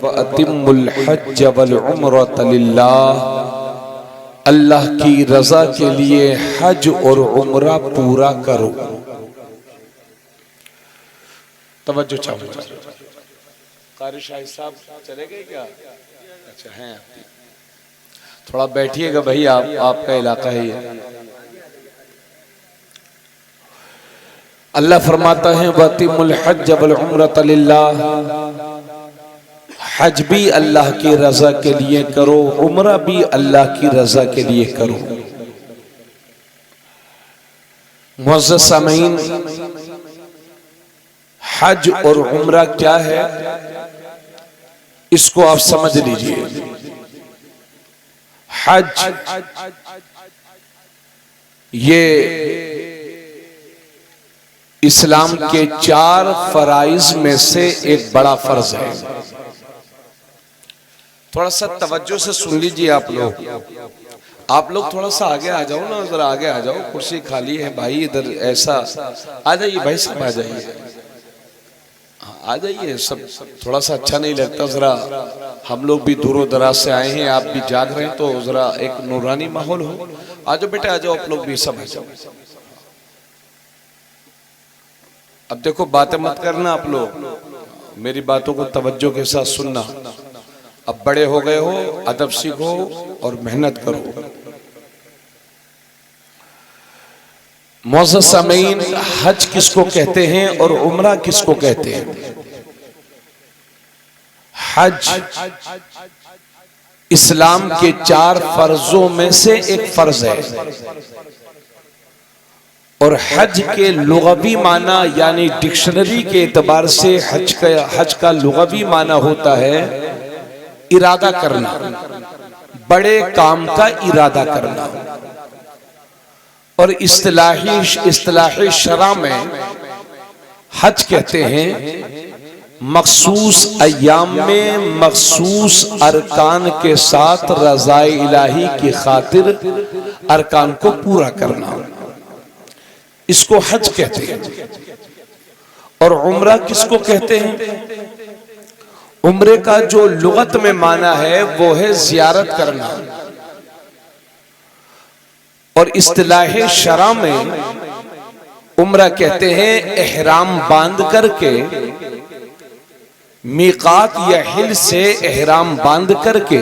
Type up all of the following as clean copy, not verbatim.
व अतिम्मुल हज्ज वल उम्रत लिल्लाह, अल्लाह की रजा के लिए हज और उम्रा पूरा करो। तवज्जो चाहूंगा। कारी शाहिद साहब चले गए क्या? अच्छा हैं, थोड़ा बैठिएगा भाई, आपका इलाका है ये। अल्लाह फरमाता है वतिमुल हज्ज वल उम्रत लिल्लाह, हज भी अल्लाह की रजा के लिए करो, उम्रा भी अल्लाह की रजा के लिए करो। मुअज़्ज़ज़ सामीन, हज और उम्रा क्या है इसको आप समझ लीजिए। हज ये इस्लाम के 4 फराइज में से एक बड़ा फर्ज है। थोड़ा सा तवज्जो से सुन लीजिए आप लोग थोड़ा सा आगे आ जाओ ना, जरा आगे आ जाओ, कुर्सी खाली है भाई, इधर ऐसा आ जाइए भाई, सब आ जाइए, आ जाइए सब। थोड़ा सा अच्छा नहीं लगता, जरा हम लोग भी दूरों दराज से आए हैं, आप भी जाग रहे हैं, तो जरा एक नूरानी माहौल हो। आ जाओ बेटा, आ जाओ आप लोग भी, सब आ जाओ। अब देखो बातें मत करना आप लोग, मेरी बातों को तवज्जो के साथ सुनना। अब बड़े हो गए हो, अदब सीखो और मेहनत करो। मुअज़्ज़ज़ सामीन, हज किसको कहते हैं और उम्रा किसको कहते हैं? हज इस्लाम के 4 फर्जों में से एक फर्ज है, और हज के लुग़वी माना यानी डिक्शनरी के एतबार से हज का लुग़वी माना होता है इरादा करना, बड़े काम का इरादा करना। और इस्तिलाही शरा में हज कहते हैं मखसूस अय्याम में मखसूस अरकान के साथ रज़ाए इलाही की खातिर अरकान को पूरा करना, इसको हज कहते हैं। और उम्रा किसको कहते हैं? उम्रे का जो लुगत में माना है वो है जियारत करना, और इस्तिलाह शरा में उम्रा कहते हैं एहराम बांध करके, मीकात या हिल से एहराम बांध करके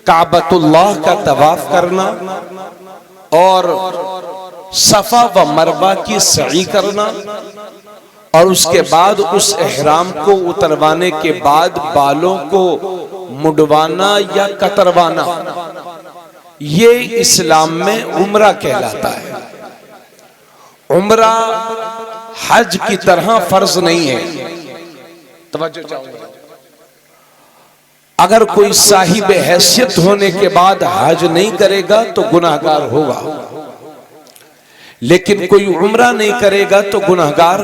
काबतुल्लाह का तवाफ करना और सफा व मरवा की सई करना, और उसके बाद उस एहराम को उतरवाने के बाद बालों को मुड़वाना या कतरवाना, ये इस्लाम में उम्रा कहलाता है। उम्रा हज की तरह फर्ज नहीं है। तवज्जो चाहूंगा, अगर कोई साहिब हैसियत होने के बाद हज नहीं करेगा तो गुनाहगार होगा, लेकिन कोई उम्रा नहीं करेगा तो गुनाहगार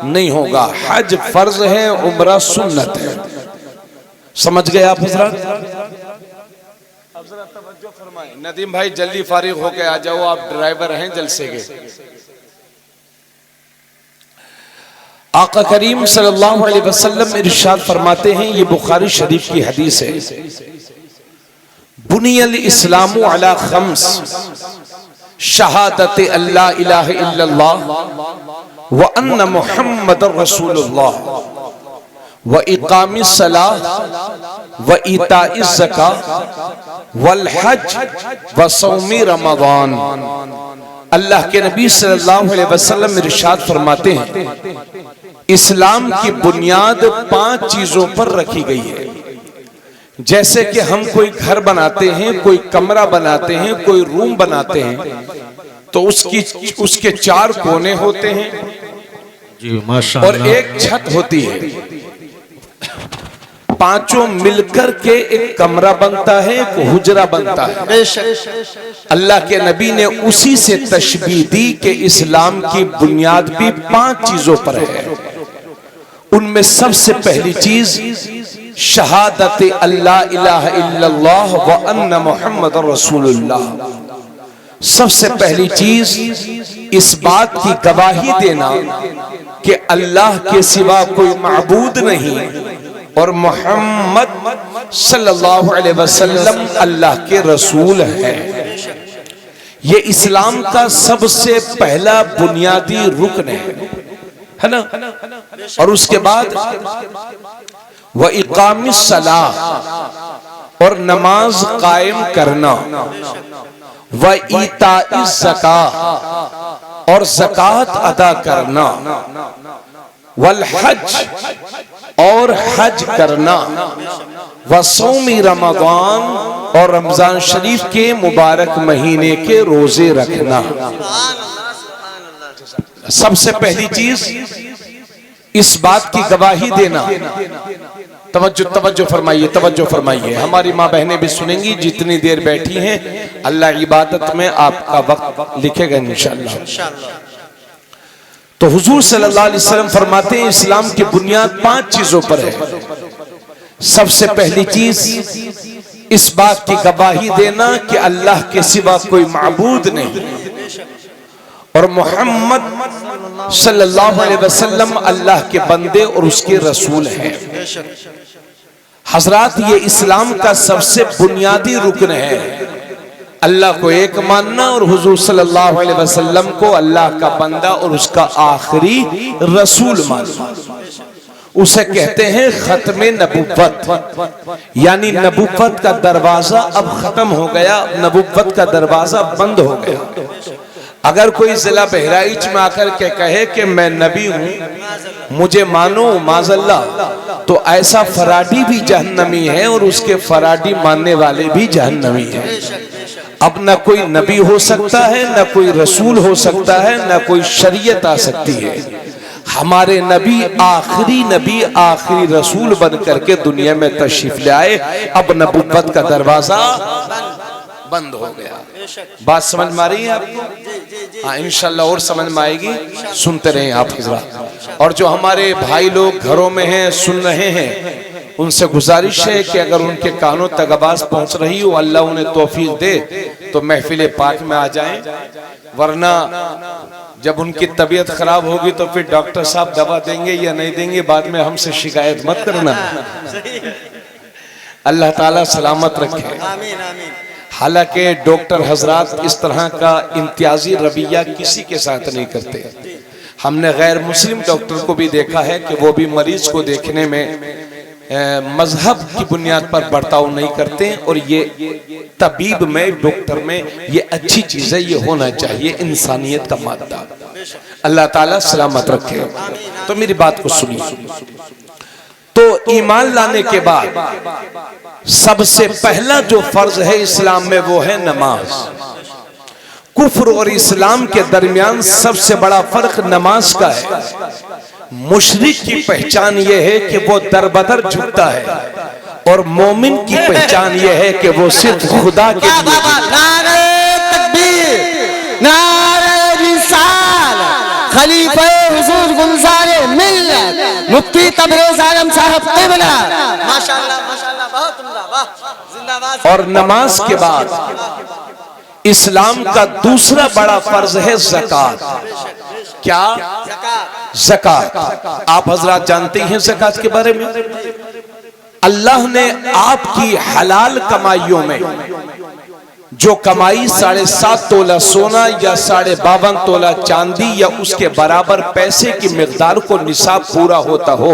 नहीं होगा। हज फर्ज है, उम्रा सुन्नत है। समझ गए आप हजरत? अब जरा तवज्जो फरमाएं। नदीम भाई जल्दी फारिग होके आ जाओ, आप ड्राइवर हैं जलसे के। आका करीम सल्लल्लाहु अलैहि वसल्लम इरशाद फरमाते हैं, ये बुखारी शरीफ की हदीस है, बुनियल इस्लामु अला खम्स, शहादत अल्ला इलाहा इल्लल्लाह व अन्ना मुहम्मदुर रसूलुल्लाह व इकामिस सलाह व इताइज ज़कात वल हज व सौमी रमज़ान। अल्लाह के नबी सल्लल्लाहु अलैहि वसल्लम इरशाद फरमाते हैं, इस्लाम की बुनियाद 5 चीजों पर रखी गई है। जैसे कि हम कोई घर बनाते हैं, कोई कमरा बनाते हैं, कोई रूम बनाते हैं, तो उसके 4 कोने होते हैं जी, माशाअल्लाह, और एक छत होती है। पांचों मिलकर के एक कमरा बनता है, एक हुजरा बनता है। अल्लाह के नबी ने उसी से तशबीह दी कि इस्लाम की बुनियाद भी 5 चीजों पर है। उनमें सबसे पहली चीज शहादत अल्ला इलाहा इल्लल्लाह व अन्ना मुहम्मदुर रसूलुल्लाह। सबसे पहली चीज इस बात की गवाही देना कि अल्लाह के सिवा कोई माबूद नहीं और मोहम्मद सल्लल्लाहु अलैहि वसल्लम अल्लाह के रसूल हैं। ये इस्लाम का सबसे पहला बुनियादी रुकन है ना। और उसके बाद व इकामिस सलाह, और नमाज कायम करना, व ईताइस ज़कात, और ज़कात अदा करना, वल हज, और हज करना, व सौमी रमज़ान, और रमजान शरीफ के मुबारक महीने के रोजे रखना। सबसे पहली चीज इस बात की गवाही देना। तवज्जो फरमाइए। हमारी माँ बहनें भी सुनेंगी जितनी देर बैठी हैं। अल्लाह इबादत में आपका वक्त लिखेगा इंशाअल्लाह। तो हुजूर सल्लल्लाहु अलैहि वसल्लम फरमाते हैं इस्लाम की बुनियाद 5 चीजों पर है। सबसे पहली चीज इस बात की गवाही देना कि अल्लाह के सिवा कोई माबूद नहीं, और मोहम्मद सल्लल्लाहु अलैहि वसल्लम अल्लाह के बंदे और उसके रसूल हैं। हजरात, ये इस्लाम का सबसे बुनियादी रुकन है, अल्लाह को एक मानना और हुजूर सल्लल्लाहु अलैहि वसल्लम को अल्लाह का बंदा और उसका आखिरी रसूल मानना। उसे कहते हैं खत्मे नबुव्वत, यानी नबुव्वत का दरवाजा अब खत्म हो गया, नबुव्वत का दरवाजा बंद हो गया। अगर कोई जिला बहराइच में आकर के कहे कि मैं नबी हूं, मुझे मानो माज़ल्ला, तो ऐसा फराडी भी जहन्नमी है और उसके फराडी मानने वाले भी जहन्नमी हैं। अब न कोई नबी हो सकता है, न कोई रसूल हो सकता है, न कोई शरीयत आ सकती है। हमारे नबी आखिरी रसूल बन करके दुनिया में तशरीफ ले आए। अब नबुव्वत का दरवाजा बंद हो गया। बात समझ में आ रही है आपको? हाँ, इंशाल्लाह और समझ में आएगी। सुनते रहें आप हजरात। और जो हमारे भाई लोग घरों में हैं, सुन रहे हैं, उनसे गुजारिश है कि अगर उनके कानों तक आवाज पहुंच रही हो, अल्लाह उन्हें तौफीक दे तो महफिल पाक में आ जाएं। वरना जब उनकी तबीयत खराब होगी तो फिर डॉक्टर साहब दवा देंगे या नहीं देंगे, बाद में हमसे शिकायत मत करना। अल्लाह ताला सलामत रखे। हालांकि डॉक्टर हजरात इस तरह का इम्तियाजी रवैया किसी के साथ नहीं करते। हमने गैर मुस्लिम डॉक्टर को भी देखा है कि वो भी मरीज को देखने में मजहब की बुनियाद पर बर्ताव नहीं करते। और ये तबीब में, डॉक्टर में ये अच्छी चीज है, ये होना चाहिए, इंसानियत का मादा। अल्लाह ताला सलामत रखे। तो मेरी बात को सुनिए। तो ईमान लाने के बाद सबसे पहला जो फर्ज है इस्लाम में वो है नमाज। कुफ्र और इस्लाम के दरमियान सबसे बड़ा फर्क नमाज का है। मुशरिक की पहचान यह है कि वो दरबदर झुकता है, और मोमिन की पहचान यह है कि वो सिर्फ खुदा के लिए। नारे तकबीर, नारे रिसालत, खलीफे हुजूर गुलज़ारे मिल्लत मुफ्ती तबरेज़ आलम साहब क़िबला, माशाअल्लाह माशाअल्लाह, बहुत उम्दा, वाह, जिंदाबाद। और नमाज के बाद इस्लाम का दूसरा बड़ा फर्ज है ज़कात। क्या? ज़कात। आप हजरात जानते हैं ज़कात के बारे में? अल्लाह ने आपकी हलाल कमाइयों में जो कमाई 7.5 तोला सोना या 52.5 तोला चांदी या उसके बराबर पैसे की मिकदार को निसाब पूरा होता हो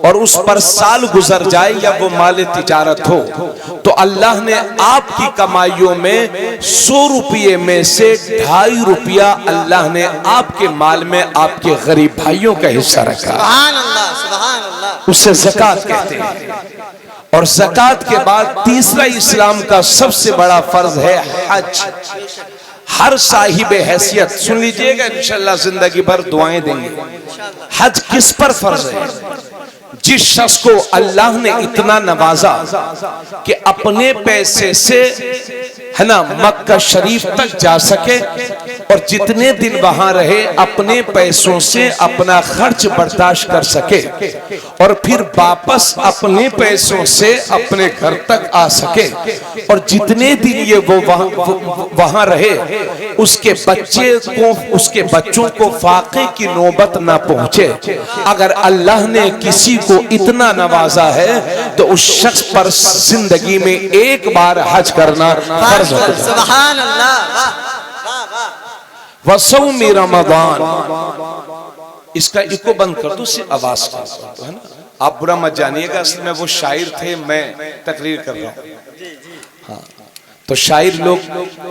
और उस पर साल गुजर जाए या वो माल तिजारत हो, तो अल्लाह ने आपकी कमाइयों में 100 रुपये में से 2.5 रुपया अल्लाह ने आपके माल में आपके गरीब भाइयों का हिस्सा रखा। सुभान अल्लाह, सुभान अल्लाह। उसे ज़कात कहते हैं। और ज़कात के बाद तीसरा इस्लाम का सबसे बड़ा फर्ज है हज। हर साहिब हैसियत, सुन लीजिएगा, इंशाअल्लाह जिंदगी भर दुआएं देंगे। हज किस पर फर्ज है? जिस शख्स को अल्लाह ने इतना नवाजा कि अपने पैसे से, है ना, मक्का शरीफ तक जा सके, और जितने दिन वहां रहे अपने पैसों से अपना खर्च बर्दाश्त कर सके और फिर वापस अपने पैसों से अपने घर तक आ सके और जितने दिन ये वो वहां रहे उसके बच्चों को फाके की नौबत ना पहुंचे। अगर अल्लाह ने किसी को इतना नवाजा है तो उस शख्स पर जिंदगी में एक बार हज करना फर्ज होता है। सुभान अल्लाह। वसौमी रमजान, इसका इको बंद कर दो, सिर्फ आवाज कर दो, है ना? आप बुरा मत जानिएगा, असल में वो शायर थे, मैं तकरीर कर रहा हूँ। हाँ, तो शायर लोग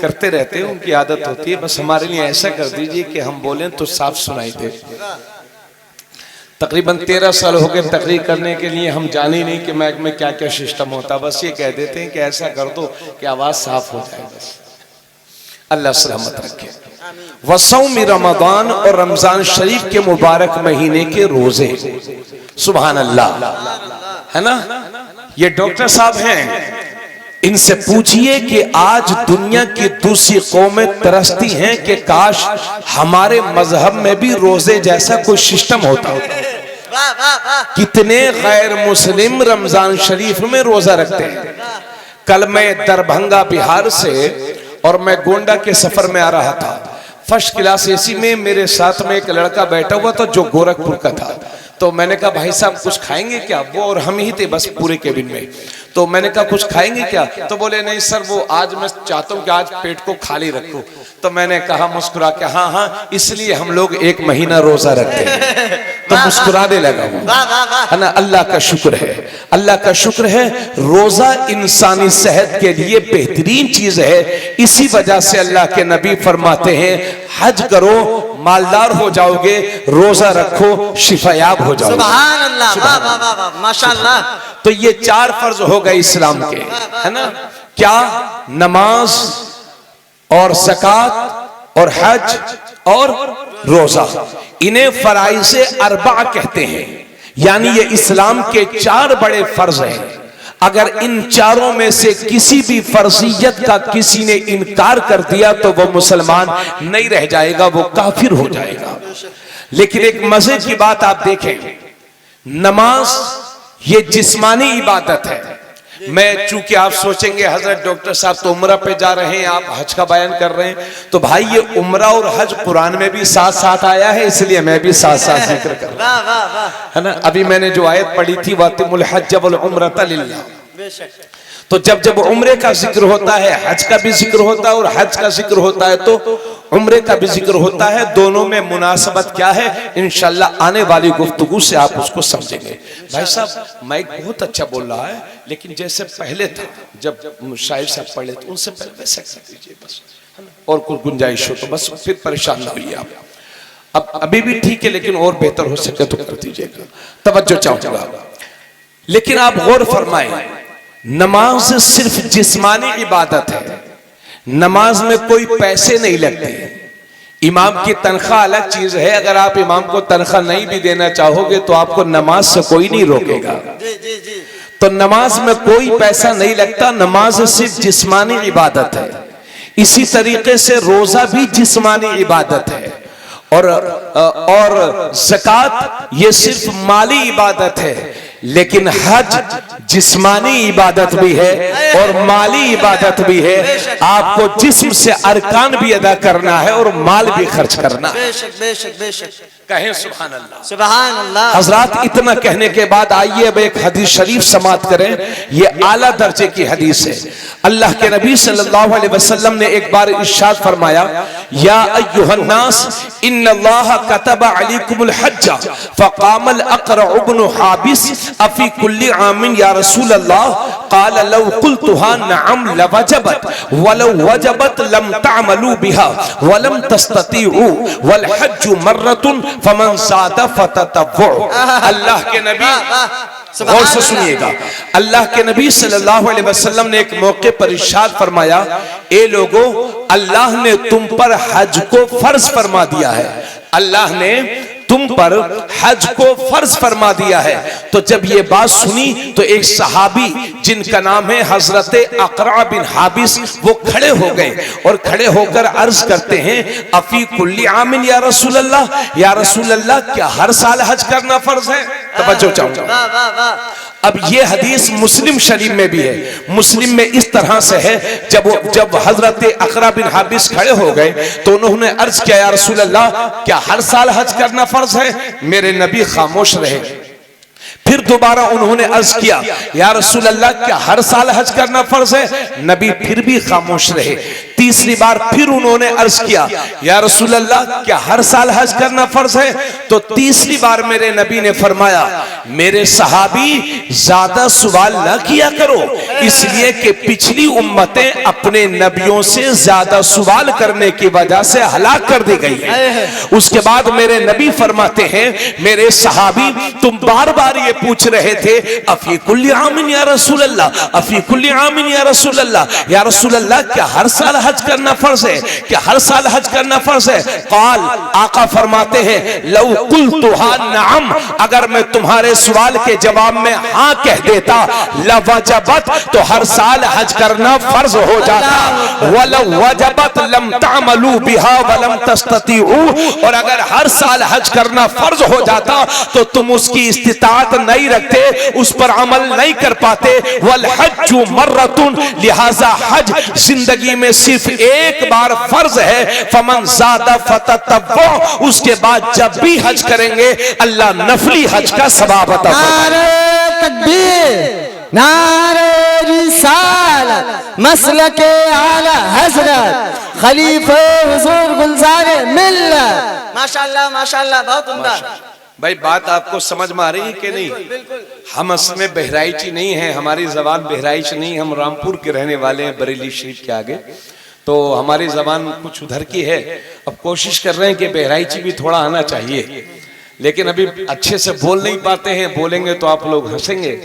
करते रहते हैं, उनकी आदत होती है। बस हमारे लिए ऐसा कर दीजिए कि हम बोलें तो साफ सुनाई दे। तकरीबन 13 साल हो गए तकरीर करने के लिए, हम जाने नहीं कि मैक में क्या क्या सिस्टम होता, बस ये कह देते हैं कि ऐसा कर दो कि आवाज साफ हो जाए। बस अल्लाह सलामत रखे। वसौमी रमजान, और रमजान शरीफ के मुबारक महीने के रोजे। सुभान अल्लाह, है ना? ये डॉक्टर साहब हैं, इनसे पूछिए कि आज दुनिया की दूसरी कौमें तरसती हैं कि काश हमारे मजहब में भी रोजे जैसा कोई सिस्टम होता। कितने गैर मुस्लिम रमजान शरीफ में रोजा रखते हैं। कल मैं दरभंगा बिहार से और मैं गोंडा के सफर में आ रहा था, फर्स्ट क्लास एसी में मेरे साथ में एक लड़का बैठा हुआ था जो गोरखपुर का था। तो मैंने कहा भाई साहब कुछ खाएंगे क्या? वो और हम ही थे बस पूरे केबिन में। तो मैंने कहा कुछ खाएंगे क्या? तो बोले नहीं सर, वो आज मैं चाहता हूँ कि आज पेट को खाली रखो। तो मैंने कहा मुस्कुरा के, हाँ हाँ इसलिए हम लोग 1 महीना रोजा रखते हैं। तो मुस्कुराने लगा हूँ, है ना? अल्लाह का शुक्र है, अल्लाह का शुक्र है। रोजा इंसानी सेहत के लिए बेहतरीन चीज है। इसी वजह से अल्लाह के नबी फरमाते हैं हज करो मालदार हो जाओगे, रोजा रखो शिफायाब हो जाओगे। सुभान अल्लाह, वाह वाह वाह वाह, माशाअल्लाह। तो ये 4 फर्ज हो गए इस्लाम के, है ना? क्या? नमाज और ज़कात और हज और रोजा, इन्हें फराइज़े अरबा कहते हैं। यानी ये इस्लाम के 4 बड़े फर्ज हैं। अगर इन चारों में से किसी भी फर्जियत का किसी ने इनकार कर दिया तो वो मुसलमान नहीं रह जाएगा, वो काफिर हो जाएगा। लेकिन एक मजे की बात आप देखें, नमाज ये जिस्मानी इबादत है। मैं चूंकि आप सोचेंगे हजरत डॉक्टर साहब तो उम्रा पे जा रहे हैं, आप हज का बयान कर रहे हैं, तो भाई ये उम्रा और हज कुरान में भी साथ साथ आया है, इसलिए मैं भी साथ साथ जिक्र कर रहा हूं, है ना? अभी मैंने जो आयत पढ़ी थी वातिमुल हज्ज वल उम्रता लिल्लाह, तो जब जब उम्रे का जिक्र होता है हज का भी जिक्र होता है, और हज का जिक्र होता है तो उम्रे का भी जिक्र होता है। दोनों में मुनासबत क्या है इंशाल्लाह आने वाली गुफ्तगू से आप उसको समझेंगे। भाई साहब माइक बहुत अच्छा बोल रहा है, लेकिन जैसे पहले था जब शायर साहब पढ़े तो उनसे पहले वैसे कर दीजिए बस, और कुछ गुंजाइश हो तो बस, फिर परेशान ना होइए आप। अब अभी भी ठीक है, लेकिन और बेहतर हो सके तो कर दीजिएगा, तवज्जो चाहूंगा। लेकिन आप गौर फरमाएं, नमाज सिर्फ जिस्मानी इबादत है, नमाज में कोई पैसे नहीं लगते। इमाम की तनख्वाह अलग चीज है, अगर आप इमाम को तनख्वाह नहीं भी देना चाहोगे तो आपको नमाज से कोई नहीं रोकेगा। तो नमाज में कोई पैसा नहीं लगता, नमाज सिर्फ जिस्मानी इबादत है। इसी तरीके से रोजा भी जिस्मानी इबादत है, और ज़कात ये सिर्फ माली इबादत है। लेकिन हज जिस्मानी इबादत भी है और माली इबादत भी है। आपको जिस्म से अरकान भी अदा करना है और माल भी खर्च करना है। बेशक बेशक बेशक, कहें सुभान अल्लाह। सुभान अल्लाह। हजरात इतना कहने के बाद आइए अब एक हदीस शरीफ समात करें। ये आला दर्जे की हदीस है। अल्लाह के नबी सल्लल्लाहु अलैहि वसल्लम ने एक बार इरशाद फरमाया, या अय्युहन्नास इन्नल्लाह कतबा अलैकुमुल हज्ज फकामल अक़रा इब्न हाबिस अफी कुल्ली आमिन या रसूल अल्लाह क़ाल लौ क़ुल्तुहा नअम लवजबत वलौ वजबत लम तअमलू बिहा वलम तस्ततीउ वल हज्जु मर्रतुन फमन ज़ादा फततव्वु। अल्लाह के नबी, गौर से सुनिएगा, अल्लाह के नबी सल्लल्लाहु अलैहि वसल्लम ने एक मौके पर इरशाद फरमाया, ए लोगों, अल्लाह ने तुम पर हज को फर्ज फरमा दिया है। अल्लाह ने तुम पर हज को फर्ज फरमा दिया है। तो जब ये बात सुनी तो एक सहाबी जिनका नाम है हजरत अकरा बिन हाबिस, वो खड़े हो गए और खड़े होकर अर्ज करते हैं, अफी कुल्ली आमिन या रसूल अल्लाह, या रसूल अल्लाह क्या हर साल हज करना फर्ज है? तवज्जो चाहूंगा। वाह वाह वाह। अब ये हदीस मुस्लिम शरीफ में भी है। मुस्लिम में इस तरह से है, जब हजरत अकरा बिन हाबिस खड़े हो गए तो उन्होंने अर्ज किया, या रसूल अल्लाह क्या हर साल हज करना फर्ज है? मेरे नबी खामोश रहे। फिर दोबारा उन्होंने अर्ज किया, या रसूल अल्लाह क्या हर साल हज करना फर्ज है? नबी फिर भी खामोश रहे। तीसरी बार फिर उन्होंने अर्ज किया, या रसूल अल्लाह क्या हर साल हज करना फर्ज है? तो तीसरी बार मेरे नबी ने फरमाया, मेरे सहाबी ज्यादा सवाल न किया करो, इसलिए कि पिछली उम्मतें अपने नबियों से ज्यादा सवाल करने की वजह से हलाक कर दी गई है। उसके बाद मेरे नबी फरमाते हैं, मेरे सहाबी तुम बार बार ये पूछ रहे थे, अफी कुल्ली आमिन या रसूल अल्लाह, अफी कुल्ली आमिन या रसूल अल्लाह, या रसूल अल्लाह क्या हर साल हज करना फर्ज है? क्या हर साल हज करना फर्ज है? काल, आका फरमाते हैं, लौ कुल्तुहा नअम, अगर मैं तुम्हारे सवाल के जवाब में हाँ कह देता, लवजबत, तो हर साल हज करना फर्ज हो जाता, वलौ वजबत लम तअमलू बिहा वलम तस्ततीउ, और अगर हर साल हज करना फर्ज हो जाता तो तुम उसकी इस्तिताअत नहीं रखते, उस पर अमल नहीं कर पाते। वल हज्जु मर्रतुन, लिहाजा हज जिंदगी में सिर्फ एक बार फर्ज है। फमन ज़ादा फततव्वु, उसके बाद जब भी हज करेंगे अल्लाह नफली हज का सवाब अता फरमाए। नारे तकबीर, नारे रिसालत, मसलके आला हजरत, खलीफे हुजूर गुलजारे मिल्लत। माशाल्लाह माशाल्लाह, बहुत उम्दा। भाई बात आपको समझ में आ रही है कि नहीं? हम असल में बहराइची नहीं है, हमारी जबान बहराइच नहीं, हम रामपुर के रहने वाले हैं, बरेली शरीफ के आगे, तो हमारी जबान कुछ उधर की है। अब कोशिश कर रहे हैं कि बहराइची भी थोड़ा आना चाहिए, लेकिन अभी अच्छे से बोल नहीं पाते हैं, बोलेंगे तो आप लोग हंसेंगे,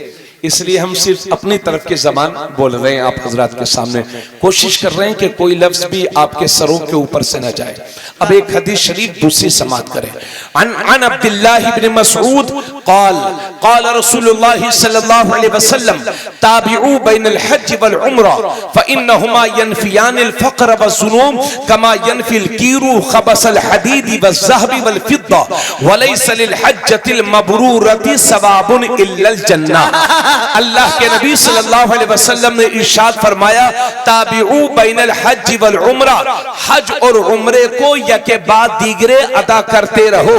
इसलिए हम सिर्फ अपनी तरफ की जबान बोल रहे हैं आप हजरात के सामने। कोशिश कर रहे हैं कि कोई लफ्ज भी आपके सरों के ऊपर से न जाए। अब एक हदीस शरीफ दूसरी समात करें। अन अब्दुल्लाह इब्न मसऊद क़ाल क़ाल रसूलुल्लाह सल्लल्लाहु अलैहि वसल्लम ताबिउ बैनल हज वल उम्रा फइन्नहुमा यनफियानिल फ़क़्र वज़्ज़ुनूम कमा यनफिल कीरू खबसल हदीद वज़्ज़हब वल फिद्दा वलैसा लिल हज्जतिल मबरूरति सवाबुन इल्लल जन्नह। अल्लाह के नबी सल्लल्लाहु अलैहि वसल्लम ने इरशाद फरमाया, ताबिउ बैनल हज वल उम्रा, हज और उम्रे को यके बाद दीगरे अदा करते रहो,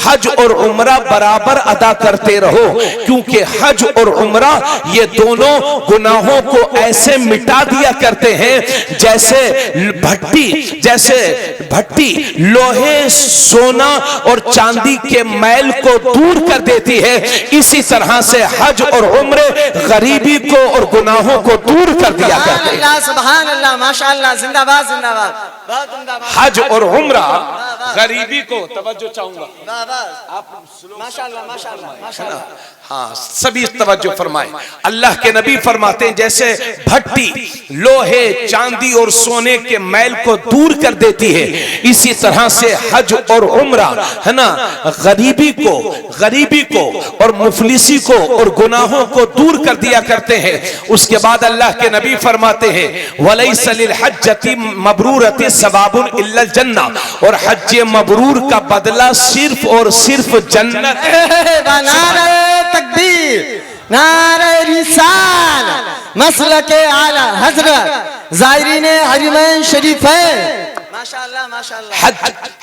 हज और उम्रा बराबर अदा करते रहो, क्योंकि हज और उम्रा ये दोनों गुनाहों को ऐसे मिटा दिया करते हैं जैसे भट्टी लोहे, सोना और चांदी के मैल को दूर कर देती है, इसी तरह से हज और उम्रे गरीबी को और गुनाहों को दूर कर दिया करते हैं। सुभान अल्लाह, माशाल्लाह, जिंदाबाद जिंदाबाद, बहुत उम्दा। हज और उम्रा गरीबी को, तवज्जो चाहूंगा आप, माशाल्लाह माशाल्लाह माशाल्लाह, हाँ सभी तवज्जो फरमाए। अल्लाह के नबी फरमाते हैं, जैसे भट्टी लोहे, चांदी और सोने के मैल को दूर कर देती है, इसी तरह से हज और उम्रा है ना गरीबी को और मुफलिसी को और गुनाहों को दूर कर दिया करते हैं। उसके बाद अल्लाह के नबी फरमाते हैं, वलैसा लिल हज्जति मबरूरति सवाबुन इल्लल जन्नह, और हज मबरूर का बदला सिर्फ और सिर्फ जन्नत है। नारे तकबीर, नारे रिसालत, मसलके आला हजरत, ज़ायरीन हरमैन शरीफ है। माशाल्लाह माशाल्लाह।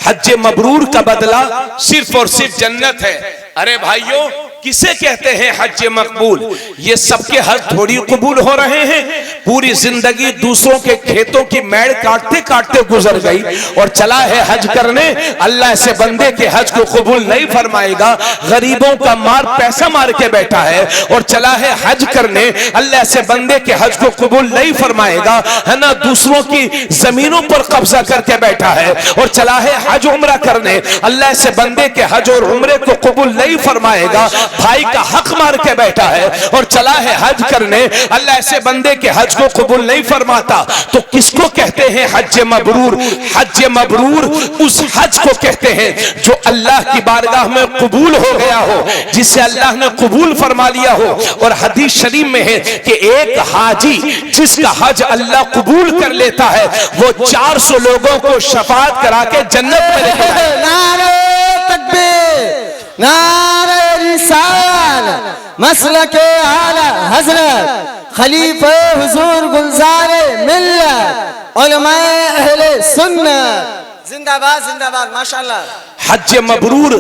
हज मबरूर का बदला सिर्फ और सिर्फ जन्नत है। अरे भाइयों, किसे कहते हैं हज मकबूल? ये सबके हज थोड़ी कबूल हो रहे हैं। पूरी जिंदगी दूसरों के खेतों की मैड़ काटते काटते गुजर गई और चला है हज करने, अल्लाह से बंदे के हज को कबूल नहीं फरमाएगा। गरीबों का मार पैसा मार के बैठा है और चला है हज करने, अल्लाह से बंदे के हज को कबूल नहीं फरमाएगा, है ना। दूसरों की जमीनों पर कब्जा करके बैठा है और चला है हज उम्रा करने, अल्लाह से बंदे के हज और उम्रे को कबूल नहीं फरमाएगा। भाई का हक मार के बैठा है और चला है हज करने, अल्लाह ऐसे बंदे के हज को कबूल नहीं फरमाता। तो किसको कहते हैं हज मबरूर? हज मबरूर उस हज को कहते हैं जो अल्लाह की बारगाह में कबूल हो गया हो, जिसे अल्लाह ने कबूल फरमा लिया हो। और हदीस शरीफ में है कि एक हाजी जिसका हज अल्लाह कबूल कर लेता है वो 400 लोगों को शफाअत करा के जन्नत में लेके जाएगा। नारे तकबीर, नारे रिसालत, मसलके आला हजरत खलीफे हुजूर गुलजारे मिल्लत उलमाए अहले सुन्नत। जिंदाबाद जिंदाबाद माशाल्लाह। हज मबरूर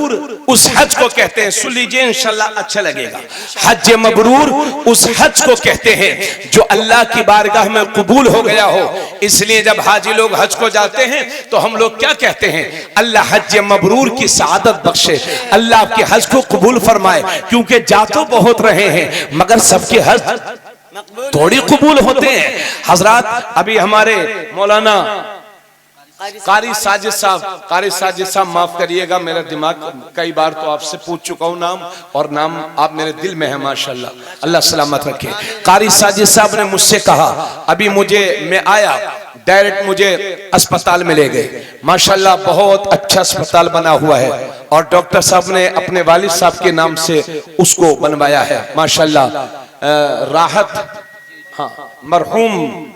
उस हज को कहते हैं, सुन लीजिए इंशाल्लाह अच्छा लगेगा। हज मबरूर उस हज को कहते हैं जो अल्लाह की बारगाह में कबूल हो गया हो। इसलिए जब हाजी लोग हज को जाते हैं तो हम लोग क्या कहते हैं? अल्लाह हज मबरूर की सआदत बख्शे, अल्लाह आपके हज को कबूल फरमाए। क्योंकि जा तो बहुत रहे हैं मगर सबके हज थोड़ी कबूल होते हैं। हजरात अभी हमारे मौलाना कारी साजिद साहब माफ करिएगा, मेरा दिमाग कई बार तो आपसे पूछ चुका हूं नाम, और नाम आप मेरे दिल में है माशाल्लाह, अल्लाह सलामत रखे। कारी साजिद साहब ने मुझसे कहा, अभी मैं आया डायरेक्ट मुझे अस्पताल में ले गए। माशाल्लाह बहुत अच्छा अस्पताल बना हुआ है और डॉक्टर साहब ने अपने वालिद साहब के नाम से उसको बनवाया है माशाल्लाह। राहत, हाँ, मरहूम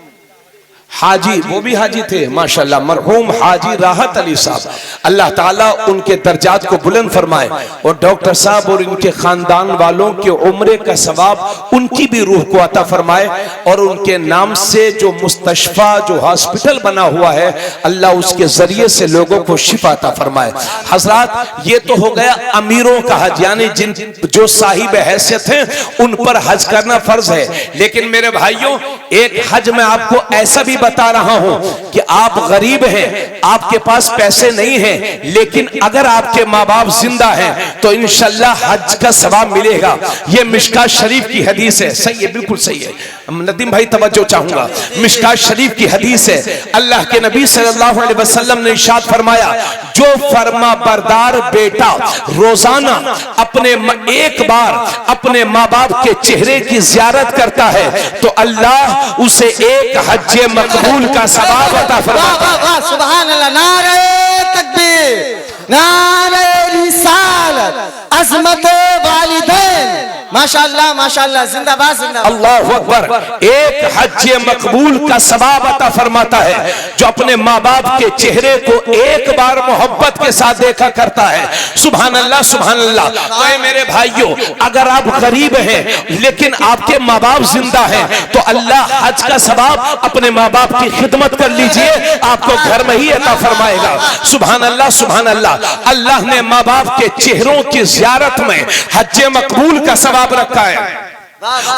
हाजी, वो भी हाजी थे माशाल्लाह, मरहूम हाजी राहत अली साहब, अल्लाह ताला उनके दर्जात को बुलंद फरमाए और डॉक्टर साहब और इनके खानदान वालों के उम्रे का सवाब उनकी भी रूह को अता फरमाए। और उनके नाम से जो मुस्तशफा, जो हॉस्पिटल बना हुआ है, अल्लाह उसके जरिए से लोगों को शिफा अता फरमाए। हजरात ये तो हो गया अमीरों का हज, यानी जिन जो साहिब हैसियत हैं उन पर हज करना फर्ज है। लेकिन मेरे भाइयों एक हज में आपको ऐसा भी बता रहा हूं कि आप गरीब हैं, आपके पास पैसे नहीं हैं, लेकिन अगर आपके माँ बाप जिंदा हैं तो इंशाल्लाह हज का सवाब मिलेगा। यह मिशकात शरीफ की हदीस है, सही है, बिल्कुल सही है। नदीम भाई तवज्जो चाहूंगा, मिशकात शरीफ की हदीस है। अल्लाह के नबी सल्लल्लाहु अलैहि वसल्लम ने इरशाद फरमाया, जो फरमा बरदार बेटा रोजाना एक बार अपने माँ बाप के चेहरे की जियारत करता है तो अल्लाह उसे एक हज मकबूल का सवाब अता फरमाता। सुभान अल्लाह, नारे तकबीर, नारे रिसालत, अज़मत वालिदैन, माशाल्लाह माशाल्लाह, जिंदाबाद जिंदाबाद, अल्लाहु अकबर। एक हज मकबूल का सवाब अता फरमाता है जो अपने माँ बाप के चेहरे को एक बार मोहब्बत के साथ देखा करता है। सुभान अल्लाह सुभान अल्लाह। तो मेरे भाइयों अगर आप गरीब हैं लेकिन आपके माँ बाप जिंदा हैं तो अल्लाह हज का सवाब अपने माँ बाप की खिदमत कर लीजिए, आपको घर में ही अता फरमाएगा। सुभान अल्लाह सुभान अल्लाह। अल्लाह ने माँ बाप के चेहरों की जियारत में हज मकबूल का सवाब रखा है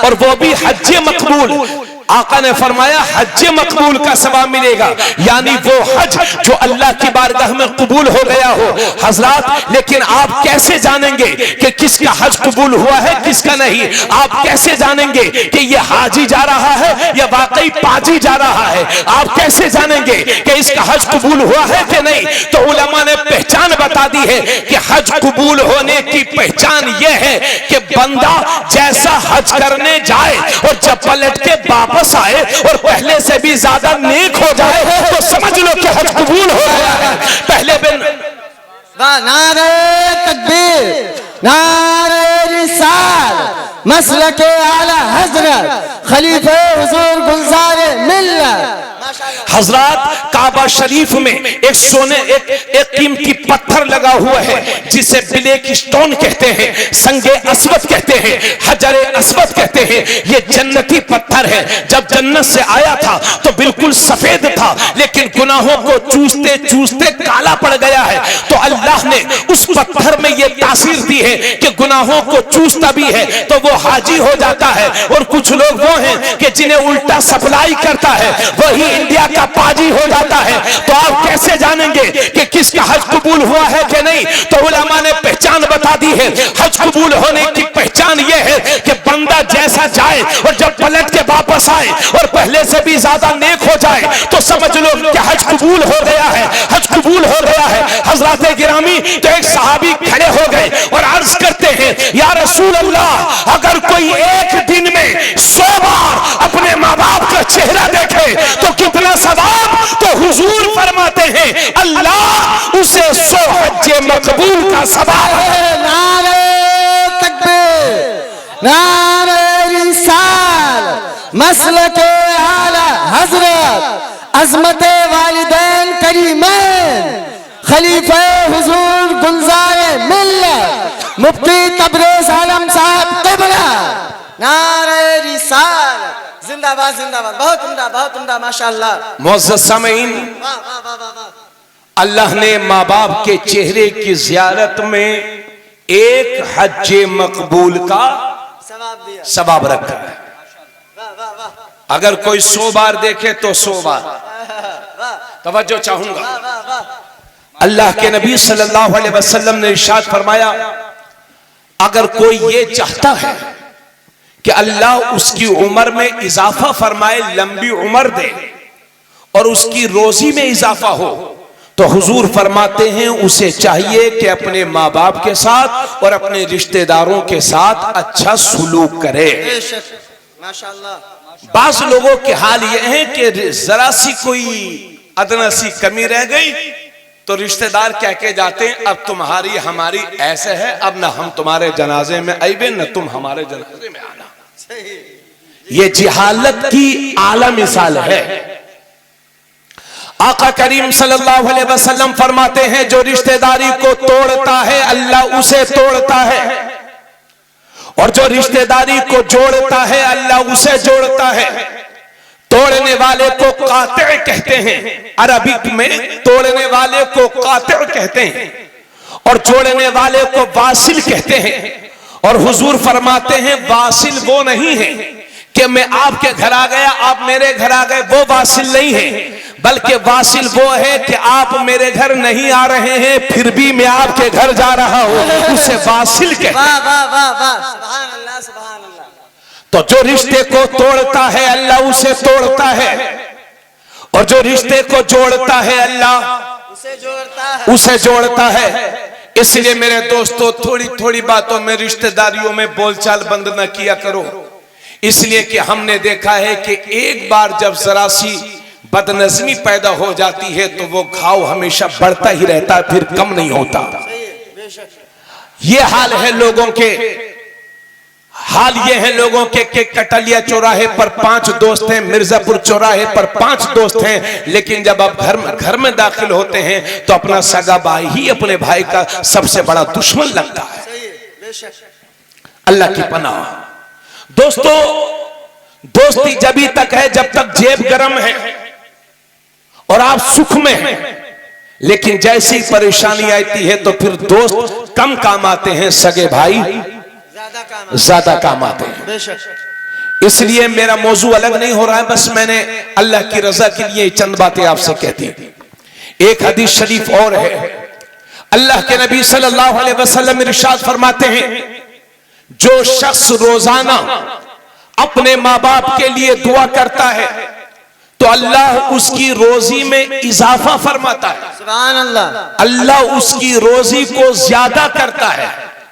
और वो भी हज मकबूल। आका ने फरमाया हज मकबूल का सवाब मिलेगा, यानी वो हज जो अल्लाह की बारगाह में कबूल हो गया हो। हजरात लेकिन आप कैसे जानेंगे कि किसका हज कबूल हुआ है किसका नहीं? आप कैसे जानेंगे कि ये हाजी जा रहा है या वाकई पाजी जा रहा है? आप कैसे जानेंगे कि इसका हज कबूल हुआ है कि नहीं? तो उलमा ने पहचान बता दी है कि हज कबूल होने की पहचान ये है कि बंदा जैसा हज करने जाए और जब पलट के वापस आए और पहले से भी ज्यादा नेक हो जाए तो समझ लो कि हज कबूल हो गया है। पहले दिन नारे तकबीर, नारे रिसालत, मसलके आला हजरत खलीफे हुजूर गुलजारे मिल्लत। हजरात काबा शरीफ में एक सोने एक कीमती पत्थर लगा हुआ है जिसे ब्लैक स्टोन कहते हैं, संगे अस्वद कहते हैं, हजरे अस्वद कहते हैं। ये जन्नती पत्थर है। जब जन्नत से आया था तो बिल्कुल सफेद था, लेकिन गुनाहों को चूसते चूसते काला पड़ गया है। तो अल्लाह ने उस पत्थर में ये तासीर दी है कि गुनाहों को चूसता भी है तो वो हाजी हो जाता है। और कुछ लोग वो हैं कि जिन्हें उल्टा सप्लाई करता है वही इंडिया का पाजी हो जाता है। तो आप कैसे जानेंगे कि किसका हज कबूल हुआ है कि नहीं? तो उलमा ने पहचान बता दी है। हज कबूल होने की पहचान यह है कि बंदा जैसा जाए और जब पलट के वापस आए और पहले से भी ज्यादा नेक हो जाए तो समझ लो कि हज कबूल हो गया है, हज कबूल हो गया है। हजरात गिरामी तो एक सहाबी खड़े हो गए और अर्ज करते हैं, या रसूल अल्लाह, अगर कोई एक दिन में 100 बार अपने माँ बाप का चेहरा देखे तो कितना सवाब? तो हुजूर फरमाते हैं अल्लाह उसे 100 हज मकबूल का सवाब है। नारे तकबीर, नारे रिसाल, मसलके आला हजरत, अजमते वालिदैन करीमैन, खलीफे हुजूर गुलजारे मिल्लत, मुफ्ती तबरेज आलम साहब क़िबला। नारे रिसाल, जिंदाबाद जिंदाबाद, बहुत उम्दा माशाअल्लाह। मुअज़्ज़ज़ सामीन, वाह वाह वाह वाह वाह। अल्लाह ने माँ बाप के चेहरे की ज़ियारत में एक हज मकबूल का सवाब दिया। सवाब रखा है। वाह वाह वाह अगर कोई 100 बार देखे तो 100 बार। वाह तवज्जो चाहूंगा, वाह वाह वाह। अल्लाह के नबी सल्लल्लाहु अलैहि वसल्लम ने इरशाद फरमाया, अगर कोई ये चाहता है कि अल्लाह उसकी उम्र में इजाफा फरमाए, लंबी उम्र दे और उसकी रोजी में इजाफा हो, तो हुजूर फरमाते हैं उसे चाहिए कि अपने माँ बाप के साथ और अपने रिश्तेदारों के साथ अच्छा सुलूक करे। बेशक माशाअल्लाह। बाज लोगों के हाल यह है कि जरा सी कोई अदना सी कमी रह गई तो रिश्तेदार कह के जाते हैं अब तुम्हारी हमारी ऐसे है, अब ना हम तुम्हारे जनाजे में आइबे न तुम हमारे जनाजे में आना। ये जिहालत की आला मिसाल है। आका करीम सल्लल्लाहु अलैहि वसल्लम फरमाते हैं जो रिश्तेदारी को तोड़ता है अल्लाह उसे तोड़ता है, और जो रिश्तेदारी को जोड़ता है अल्लाह उसे जोड़ता है। तोड़ने वाले को कातिअ कहते हैं, अरबिक में तोड़ने वाले को कातिअ कहते हैं और जोड़ने वाले को वासिल कहते हैं। और हुजूर फरमाते हैं वासिल वो नहीं है कि मैं आपके घर आ गया आप मेरे घर आ गए, वो वासिल नहीं है, बल्कि वासिल वो है कि आप मेरे घर नहीं आ रहे हैं फिर भी मैं आपके घर जा रहा हूं, उसे वासिल कहते हैं। वाह वाह वाह वाह, सुभान अल्लाह सुभान अल्लाह। तो जो रिश्ते को तोड़ता है अल्लाह उसे तोड़ता है, और जो रिश्ते को जोड़ता है अल्लाह उसे जोड़ता है। उसे जोड़ता है। इसलिए मेरे दोस्तों थोड़ी थोड़ी बातों में रिश्तेदारियों में बोलचाल बंद न किया करो, इसलिए कि हमने देखा है कि एक बार जब जरा सी बदनज़मी पैदा हो जाती है तो वो घाव हमेशा बढ़ता ही रहता है, फिर कम नहीं होता। ये हाल है लोगों के, हाल ये है लोगों के कटलिया चौराहे पर 5 दोस्त हैं, मिर्जापुर चौराहे पर 5 दोस्त हैं, लेकिन जब आप घर में दाखिल होते हैं तो अपना सगा भाई ही अपने भाई का सबसे बड़ा दुश्मन लगता है। अल्लाह की पनाह। दोस्तों दोस्ती जब तक है जब तक जेब गर्म है और आप सुख में हैं, लेकिन जैसी परेशानी आती है तो फिर दोस्त कम काम आते हैं, सगे भाई ज्यादा काम आते हैं। इसलिए मेरा मौजू अलग नहीं हो रहा है, बस मैंने अल्लाह की रजा के लिए चंद बातें आपसे कहती हूं। एक हदीस शरीफ और है, अल्लाह के नबी सल्लल्लाहु अलैहि वसल्लम इरशाद फरमाते हैं जो शख्स रोजाना अपने माँ बाप के लिए दुआ करता है तो अल्लाह उसकी रोजी में इजाफा फरमाता है। सुभान अल्लाह। अल्लाह उसकी रोजी को ज्यादा करता है।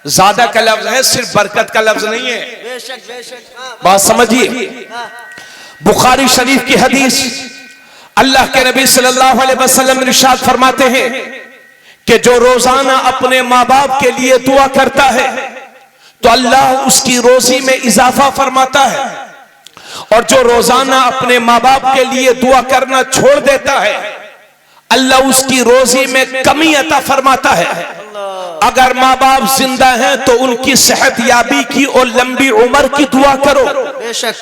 ज्यादा का लफ्ज है, सिर्फ बरकत का लफ्ज नहीं है। बेशक बेशक। बात समझिए, बुखारी शरीफ की हदीस, अल्लाह के नबी सल्लल्लाहु अलैहि वसल्लम इरशाद फरमाते हैं कि जो रोजाना अपने माँ बाप के लिए दुआ करता है तो अल्लाह उसकी रोजी में इजाफा फरमाता है, और जो रोजाना अपने माँ बाप के लिए दुआ करना छोड़ देता है अल्लाह उसकी रोजी में कमी अता फरमाता है। अगर माँ बाप जिंदा हैं तो उनकी सेहत याबी की और लंबी उम्र की दुआ करो,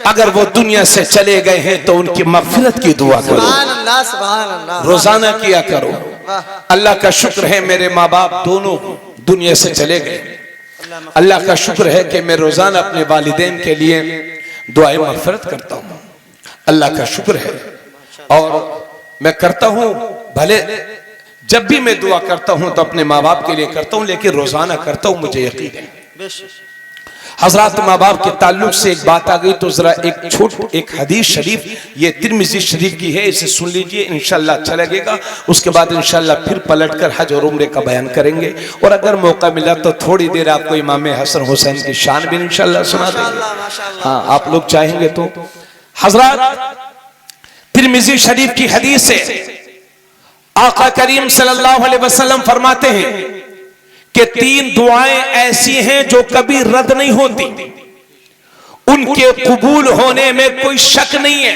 अगर वो दुनिया से चले गए हैं तो उनकी मग़फ़िरत की दुआ करो। सुभान अल्लाह सुभान अल्लाह। रोजाना किया करो। अल्लाह का शुक्र है मेरे माँ बाप दोनों दुनिया से चले गए। अल्लाह का शुक्र है कि मैं रोजाना अपने वालिदैन के लिए दुआएं मग़फ़िरत करता हूँ। अल्लाह का शुक्र है, और मैं करता हूँ, भले जब भी मैं दुआ करता हूं तो अपने माँ बाप के लिए करता हूं, लेकिन रोजाना करता हूं, मुझे यकीन है। हजरत माँ बाप के ताल्लुक से एक बात आ गई तो जरा एक हदीस शरीफ, ये तिरमिज़ी शरीफ की है, इसे सुन लीजिए, इंशाल्लाह अच्छा लगेगा। उसके बाद इंशाल्लाह फिर पलटकर हज और उम्रे का बयान करेंगे, और अगर मौका मिला तो थोड़ी देर आपको इमाम हसन हुसैन की शान भी इंशाल्लाह सुना देंगे। हाँ, आप लोग चाहेंगे तो। हजरत तिरमिज़ी शरीफ की हदीस है, आका करीम सल्लल्लाहु अलैहि वसल्लम फरमाते हैं कि 3 दुआएं ऐसी हैं जो कभी रद्द नहीं होती, उनके कबूल होने में कोई शक नहीं है।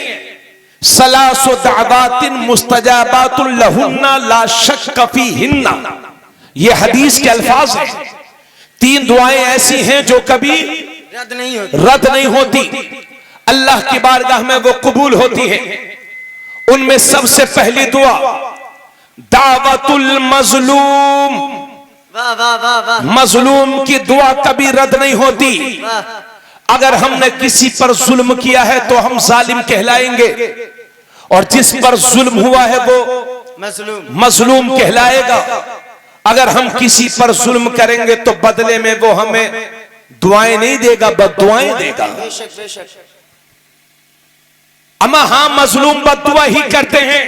सलासु दावातिन मुस्तजाबातुन लहुन्ना ला शक्क फीहिन्ना, ये हदीस के अल्फाज हैं। 3 दुआएं ऐसी हैं जो कभी रद्द नहीं होती, अल्लाह की बारगाह में वो कबूल होती है। उनमें सबसे पहली दुआ दावतुल मजलूम, वाह वाह वाह वाह, मजलूम की दुआ कभी रद्द नहीं होती। अगर हमने किसी पर जुल्म किया है तो हम जालिम कहलाएंगे, और जिस पर जुल्म हुआ है वो मजलूम कहलाएगा। अगर हम किसी पर जुल्म करेंगे तो बदले में वो हमें दुआएं नहीं देगा, बद्दुआएं देगा। बेशक बेशक। अमा हाँ, मजलूम बद्दुआ ही करते हैं।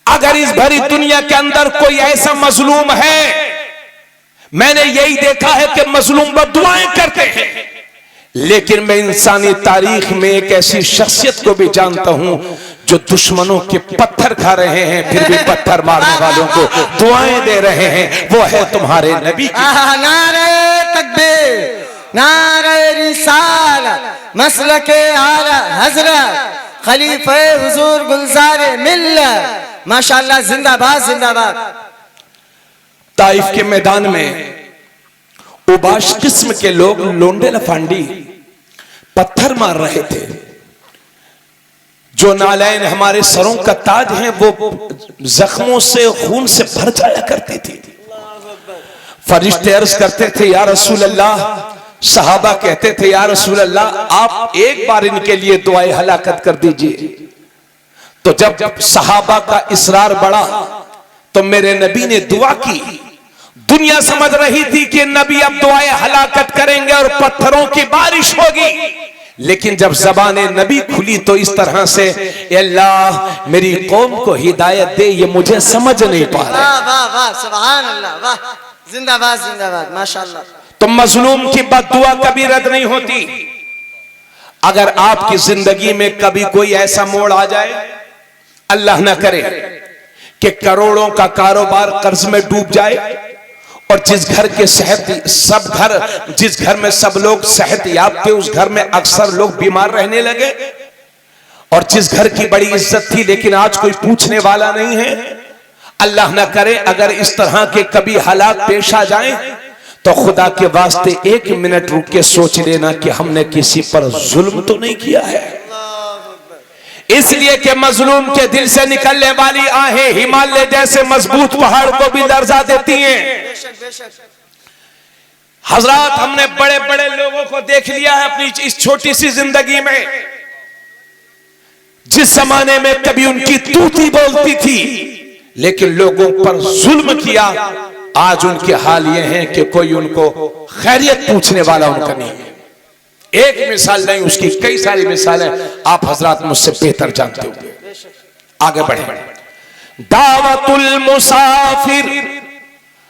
अगर इस भरी दुनिया के अंदर कोई ऐसा मजलूम है, मैंने यही देखा है कि मजलूम बद्दुआएं करते हैं, लेकिन मैं इंसानी तारीख में एक ऐसी शख्सियत को भी जानता हूं जो दुश्मनों के पत्थर खा रहे हैं फिर भी पत्थर मारने वालों को दुआएं दे रहे हैं। वो है तुम्हारे नबी की। नारे तकबीर, नारे रिसालत, मसलके आला हजरत, खलीफे हुजूर गुलजारे मिल्लत, माशाअल्लाह, जिंदाबाद जिंदाबाद। ताइफ के मैदान में उबाश किस्म के लोग लोंडे लफांडी पत्थर मार रहे थे। जो नालैन हमारे सरों का ताज है वो जख्मों से खून से भर जाया करती थी। फरिश्ते अर्ज करते थे या रसूल अल्लाह, सहाबा कहते थे या रसूल अल्लाह, आप एक बार इनके लिए दुआए हलाकत कर दीजिए। तो जब सहाबा का इसरार बढ़ा तो मेरे नबी ने दुआ की। दुनिया समझ रही थी कि नबी अब दुआए हलाकत करेंगे और पत्थरों की बारिश होगी, लेकिन जब ज़बाने नबी खुली तो इस तरह से, अल्लाह मेरी कौम को हिदायत दे, ये मुझे समझ नहीं पा रहा। वाह वाह वाह, सुभान अल्लाह, वाह, जिंदाबाद जिंदाबाद, माशाअल्लाह। तो मजलूम की बद्दुआ कभी रद्द नहीं होती। अगर आपकी जिंदगी में कभी कोई ऐसा मोड़ आ जाए, अल्लाह ना करे, कि करोड़ों का कारोबार कर्ज में डूब जाए, और जिस घर के जिस घर में सब लोग सेहत याब थे, उस घर में अक्सर लोग बीमार रहने लगे, और जिस घर की बड़ी इज्जत थी लेकिन आज कोई पूछने वाला नहीं है, अल्लाह ना करे अगर इस तरह के कभी हालात पेश आ जाएं, तो खुदा के वास्ते 1 मिनट रुक के सोच लेना कि हमने किसी पर जुल्म तो नहीं किया है। इसलिए कि मजलूम के दिल से निकलने वाली आहें हिमालय जैसे मजबूत पहाड़ को भी लर्जा देती हैं। हजरात, हमने बड़े बड़े लोगों को देख लिया है अपनी इस छोटी सी जिंदगी में, जिस जमाने में कभी उनकी तूती बोलती थी लेकिन लोगों पर जुल्म किया, आज उनके हाल ये हैं कि कोई उनको खैरियत पूछने वाला उनका नहीं है। एक मिसाल नहीं, उसकी कई सारी मिसालें आप हजरात मुझसे बेहतर जानते होंगे। आगे बढ़े। दावतुल मुसाफिर,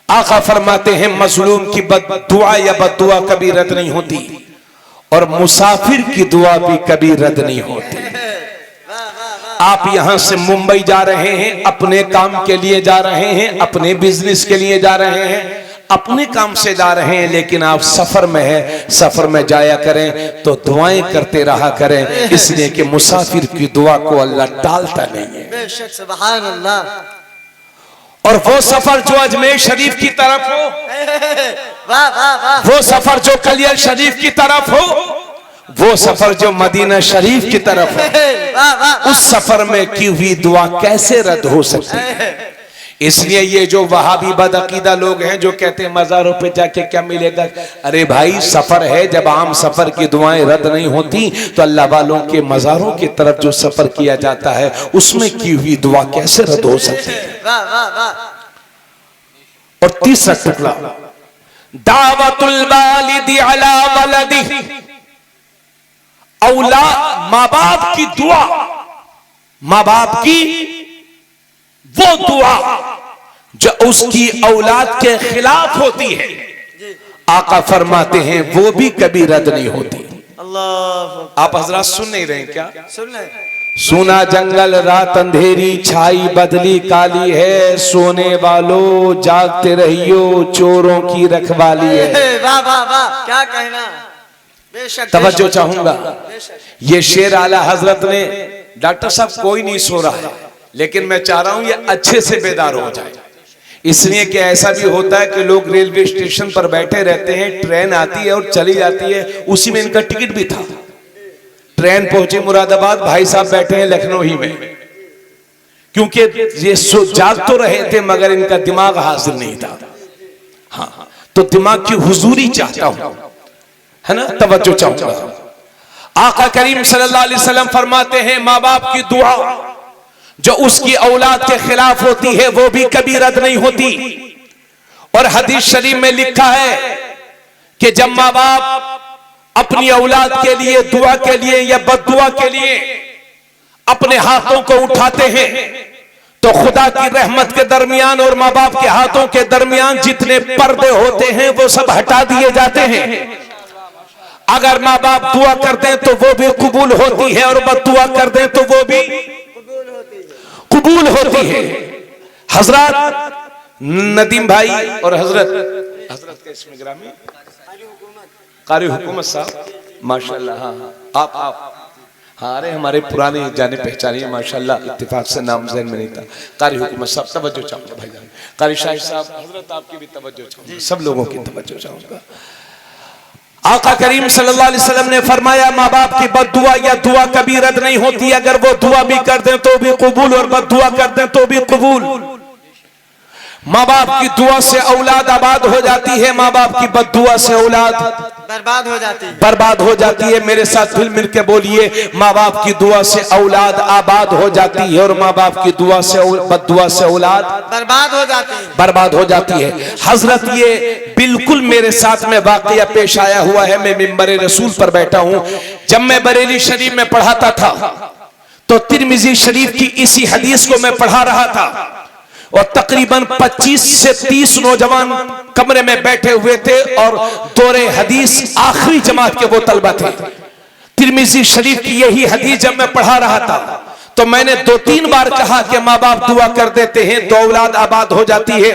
आका फरमाते हैं मजलूम की दुआ या बद्दुआ कभी रद्द नहीं होती, और मुसाफिर की दुआ भी कभी रद्द नहीं होती। आप यहां से मुंबई जा रहे हैं, अपने काम के लिए जा रहे हैं, अपने बिजनेस के लिए जा रहे हैं, अपने काम से जा रहे हैं, लेकिन आप सफर में हैं, सफर में जाया करें तो दुआएं करते रहा करें, इसलिए कि मुसाफिर की दुआ को अल्लाह टालता नहीं है। बेशक, सुभान अल्लाह। और वो सफर जो अजमेर शरीफ की तरफ हो, वाह वाह वाह, वो सफर जो कलियर शरीफ की तरफ हो, वो सफर जो मदीना शरीफ की तरफ हो, वाह वाह, उस सफर में की हुई दुआ कैसे रद्द हो सकती है? इसलिए ये जो वहाबी बदअकीदा लोग हैं जो कहते हैं मज़ारों पे जाके क्या मिलेगा, अरे भाई सफर है, जब आम सफर की दुआएं रद्द नहीं होती तो अल्लाह वालों के मज़ारों की तरफ जो सफर किया जाता है उसमें की हुई दुआ कैसे रद्द हो सकती है? वाह वाह वाह। और तीसरा टुकड़ा दावतुल वालिदी अला वलदिही, औलाद माँ बाप की दुआ, माँ बाप की वो दुआ जो उसकी औलाद के खिलाफ होती है, आका फरमाते हैं वो भी कभी रद्द नहीं होती। अल्लाह, आप हजरात सुन नहीं रहे क्या? सुन ले। सुना जंगल रात अंधेरी छाई बदली काली है, सोने वालों जागते रहियो चोरों की रखवाली है। वाह वाह वाह, क्या कहना। बेशक तवज्जो बेशक, चाहूंगा, ये शेर आला हजरत ने, डॉक्टर साहब कोई नहीं सो रहा है, लेकिन मैं चाह रहा हूं ये अच्छे से बेदार हो जाए। इसलिए कि ऐसा भी होता है कि लोग रेलवे स्टेशन पर बैठे रहते हैं, ट्रेन आती है और चली जाती है, उसी में इनका टिकट भी था। ट्रेन पहुंची मुरादाबाद, भाई साहब बैठे हैं लखनऊ ही में, क्योंकि ये जाग तो रहे थे मगर इनका दिमाग हाजिर नहीं था। हाँ, तो दिमाग की हुजूरी चाहता हूं, है ना, तवज्जो चाहूंगा। आका करीम सल्लल्लाहु अलैहि वसल्लम फरमाते हैं माँ बाप की दुआ जो उसकी औलाद के खिलाफ होती है वो भी कभी रद्द नहीं होती। और हदीस शरीफ में लिखा है कि जब माँ बाप अपनी औलाद के लिए दुआ के लिए या बद्दुआ के लिए अपने हाथों को उठाते हैं तो खुदा की रहमत के दरमियान और माँ बाप के हाथों के दरमियान जितने पर्दे होते हैं वो सब हटा दिए जाते हैं। अगर माँ बाप दुआ कर दें तो वो भी कबूल होती है और बद्दुआ कर दें तो वो भी कबूल होती है। हजरत नदीम भाई और हजरत के इसमें ग्रामी कारी हुकूमत साहब, माशाल्लाह। हाँ, आप हाँ, अरे हमारे पुराने जाने पहचाने माशाल्लाह, इत्तेफाक से नाम ज़हन में नहीं था। कारी हुकूमत साहब तवज्जो चाहूंगा, भाईजान कारी शाहिद साहब, हजरत आपकी भी तवज्जो चाहूंगा, सब लोगों की तवज्जो चाहूंगा। आका करीम सल्लल्लाहु अलैहि वसल्लम ने फरमाया माँ बाप की बद्दुआ या दुआ कभी रद्द नहीं होती। अगर वो दुआ भी कर दें तो भी कबूल और बद्दुआ कर दें तो भी कबूल। माँ बाप की दुआ से औलाद आबाद हो जाती है, माँ बाप की बद्दुआ से औलाद बर्बाद हो जाती है, बर्बाद हो जाती है। मेरे साथ मिल के बोलिए, माँ बाप की दुआ से औलाद आबाद हो जाती है और माँ बाप की दुआ से बद्दुआ से औलाद बर्बाद हो जाती है, बर्बाद हो जाती है। हजरत ये बिल्कुल मेरे साथ में वाकया पेश आया हुआ है। मैं मिंबर रसूल पर बैठा हूं। जब मैं बरेली शरीफ में पढ़ाता था तो तिरमिजी शरीफ की इसी हदीस को मैं पढ़ा रहा था और तकरीबन 25 से 30 नौजवान कमरे में बैठे हुए थे और दौरे हदीस आखिरी जमात के वो तलबा थे। तिरमिजी शरीफ की यही हदीस जब मैं पढ़ा रहा था तो मैंने 2-3 बार कहा कि माँ बाप दुआ कर देते हैं तो औलाद आबाद हो जाती है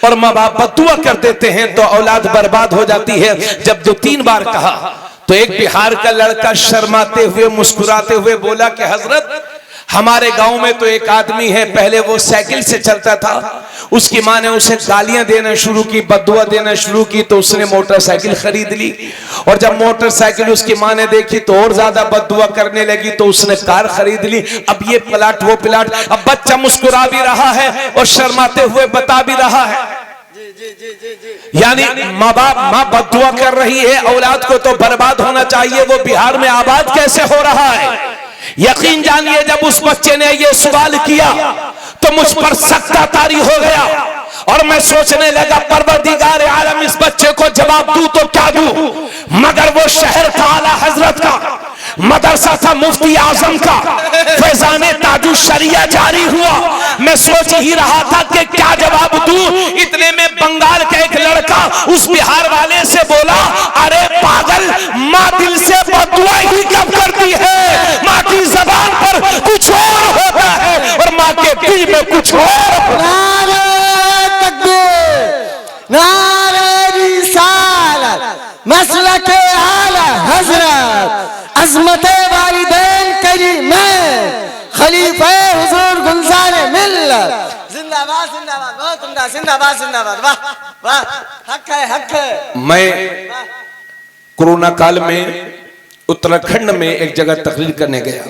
और माँ बाप बद्दुआ कर देते हैं तो औलाद बर्बाद हो जाती है। जब 2-3 बार कहा तो एक बिहार का लड़का शर्माते हुए मुस्कुराते हुए बोला कि हजरत हमारे गांव में तो एक आदमी है, पहले वो साइकिल से चलता था, उसकी माँ ने उसे गालियां देना शुरू की, बद्दुआ देना शुरू की, तो उसने मोटरसाइकिल खरीद ली और जब मोटरसाइकिल उसकी माँ ने देखी तो और ज्यादा बद्दुआ करने लगी तो उसने कार खरीद ली। अब ये प्लाट वो प्लाट, अब बच्चा मुस्कुरा भी रहा है और शर्माते हुए बता भी रहा है। यानी माँ बाप माँ बद्दुआ कर रही है, औलाद को तो बर्बाद होना चाहिए, वो बिहार में आबाद कैसे हो रहा है? यकीन जानिए जब उस बच्चे ने ये सवाल किया तो मुझ पर सख्ता तारी हो गया और मैं सोचने लगा परवरदिगार आलम इस बच्चे को जवाब दूं तो क्या दूं। मगर वो शहर था आला हजरत का, मदरसा था मुफ्ती आजम का, फैजाने ताजु शरिया जारी हुआ। मैं सोच ही रहा था कि क्या जवाब दूं। इतने में बंगाल का एक लड़का उस बिहार वाले से बोला, अरे पागल, माँ दिल से बद्दुआ ही कब करती है? माँ की जबान पर कुछ और होता है और माँ के दिल में कुछ और। नारे तकबीर, नारे रिसालत, मसलके आला हजरत, अज़मते वालिदैन करीमैन, खलीफे हुजूर गुलज़ारे मिल्लत। जिंदाबाद जिंदाबाद, बहुत उम्दा, जिंदाबाद जिंदाबाद, वाह वाह, हक है हक है। मैं कोरोना काल में उत्तराखंड में एक जगह तकरीर करने गया।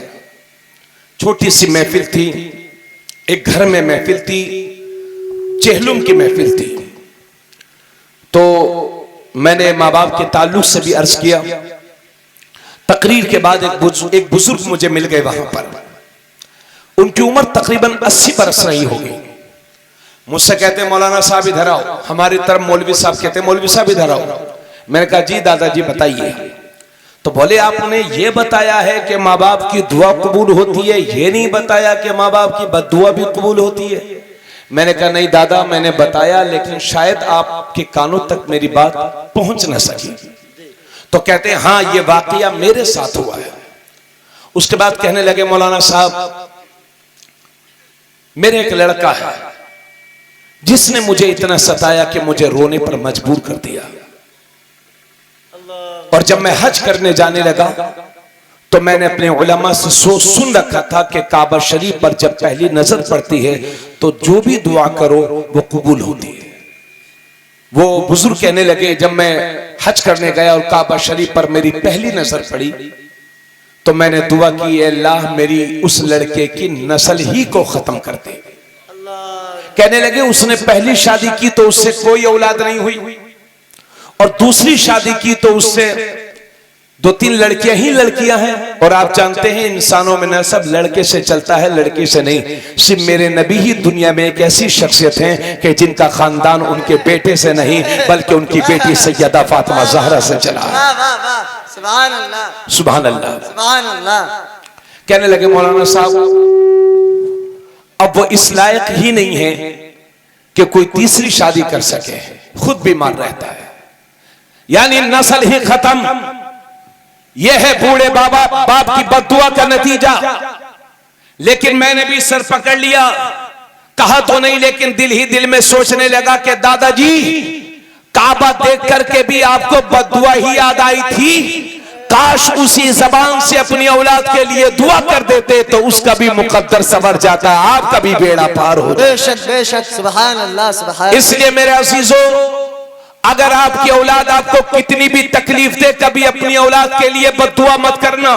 छोटी सी महफिल थी, एक घर में महफिल थी, चेहलुम की महफिल थी। तो मैंने माँ बाप के ताल्लुक से भी अर्ज किया। तकरीर के बाद एक बुजुर्ग मुझे मिल गए वहां पर। उनकी उम्र तकरीबन 80 बरस रही होगी। मुझसे कहते मौलाना साहब इधर आओ, हमारी तरफ मौलवी साहब कहते मौलवी साहब इधर आओ। मैंने कहा जी दादाजी बताइए। तो बोले आपने ये बताया है कि माँ बाप की दुआ कबूल होती है, ये नहीं बताया कि माँ बाप की बद्दुआ भी कबूल होती है। मैंने कहा नहीं दादा, मैंने बताया लेकिन शायद आपके कानों तक मेरी बात पहुंच न सकी। तो कहते हैं हाँ ये वाकया मेरे साथ हुआ है। उसके बाद कहने लगे मौलाना साहब मेरे एक लड़का है जिसने मुझे इतना सताया कि मुझे रोने पर मजबूर कर दिया, और जब मैं हज करने जाने लगा तो मैंने अपने उलमा से सुन रखा था कि काबा शरीफ पर जब पहली नजर पड़ती है तो जो भी दुआ करो वो कबूल होती है। वो बुजुर्ग कहने लगे जब मैं हज करने गया और काबा शरीफ पर मेरी पहली नजर पड़ी तो मैंने दुआ की अल्लाह मेरी उस लड़के की नस्ल ही को खत्म कर दे। कहने लगे उसने पहली शादी की तो उससे कोई औलाद नहीं हुई, और दूसरी शादी की तो उससे 2-3 लड़कियां ही लड़कियां हैं, और आप जानते हैं इंसानों में न सब लड़के से चलता है लड़की से नहीं। सिर्फ मेरे नबी ही दुनिया में एक ऐसी शख्सियत हैं कि जिनका खानदान उनके बेटे से नहीं बल्कि उनकी बेटी सैयदा फातिमा ज़हरा से चला है। सुभान अल्लाह, सुभान अल्लाह, सुभान अल्लाह। कहने लगे मौलाना साहब अब वो इस लायक ही नहीं है कि कोई तीसरी शादी कर सके, खुद बीमार रहता है, यानी नस्ल ही खत्म। यह है बूढ़े बाप की बद्दुआ का नतीजा। लेकिन मैंने भी सर पकड़ लिया, कहा तो नहीं लेकिन दिल ही दिल में सोचने लगा कि दादाजी काबा देख करके भी आपको बद्दुआ ही याद आई थी, काश उसी जबान से अपनी औलाद के लिए दुआ कर देते तो उसका भी मुकद्दर संवर जाता, आपका भी बेड़ा पार हो जाता। बेशक बेशक, सुभान अल्लाह, सुभान। इसलिए मेरे अजीजों अगर आपकी औलाद आपको कितनी भी तकलीफ दे कभी अपनी औलाद के लिए बद्दुआ मत करना,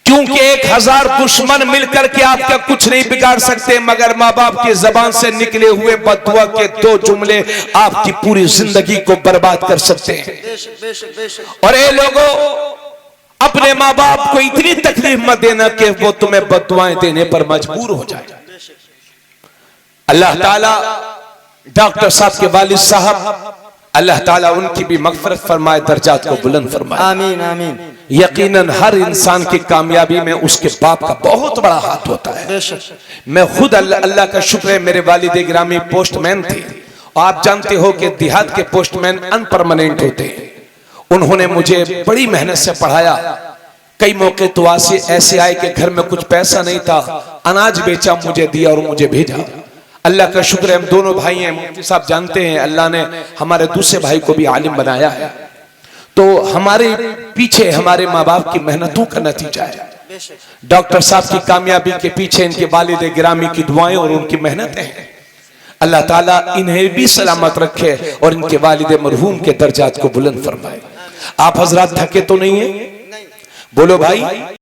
क्योंकि 1000 दुश्मन मिलकर के आपका कुछ नहीं बिगाड़ सकते, मगर माँ बाप की जबान से निकले हुए बद्दुआ के 2 जुमले आपकी पूरी जिंदगी को बर्बाद कर सकते हैं। और ये लोगों अपने माँ बाप को इतनी तकलीफ मत देना कि वो तुम्हें बद्दुआएं देने पर मजबूर हो जाए। अल्लाह ताला डॉक्टर साहब के वालिद साहब अल्लाह ताला उनकी भी मगफरत फरमाए, दर्जात को बुलंद फरमाए। आमीन आमीन। यकीनन हर इंसान की कामयाबी में उसके बाप का बहुत बड़ा हाथ होता है। मैं खुद अल्लाह का शुक्र है मेरे वालिद गिरामी पोस्टमैन थे। आप जानते हो कि देहात के पोस्टमैन अनपरमानेंट होते हैं। उन्होंने मुझे बड़ी मेहनत से पढ़ाया। कई मौके तो ऐसे आए कि घर में कुछ पैसा नहीं था, अनाज बेचा, मुझे दिया और मुझे भेजा। अल्लाह का शुक्र है हम दोनों भाई हैं। मुफ्ती साहब जानते हैं अल्लाह ने हमारे दूसरे भाई को भी आलिम बनाया है, तो हमारे पीछे हमारे माँ बाप की मेहनतों का नतीजा है। डॉक्टर साहब की कामयाबी के पीछे इनके वालिद गिरामी की दुआएं और उनकी मेहनतें हैं। अल्लाह ताला इन्हें भी सलामत रखे और इनके वालिद मरहूम के दर्जात को बुलंद फरमाए। आप हजरात थके तो नहीं है? बोलो भाई।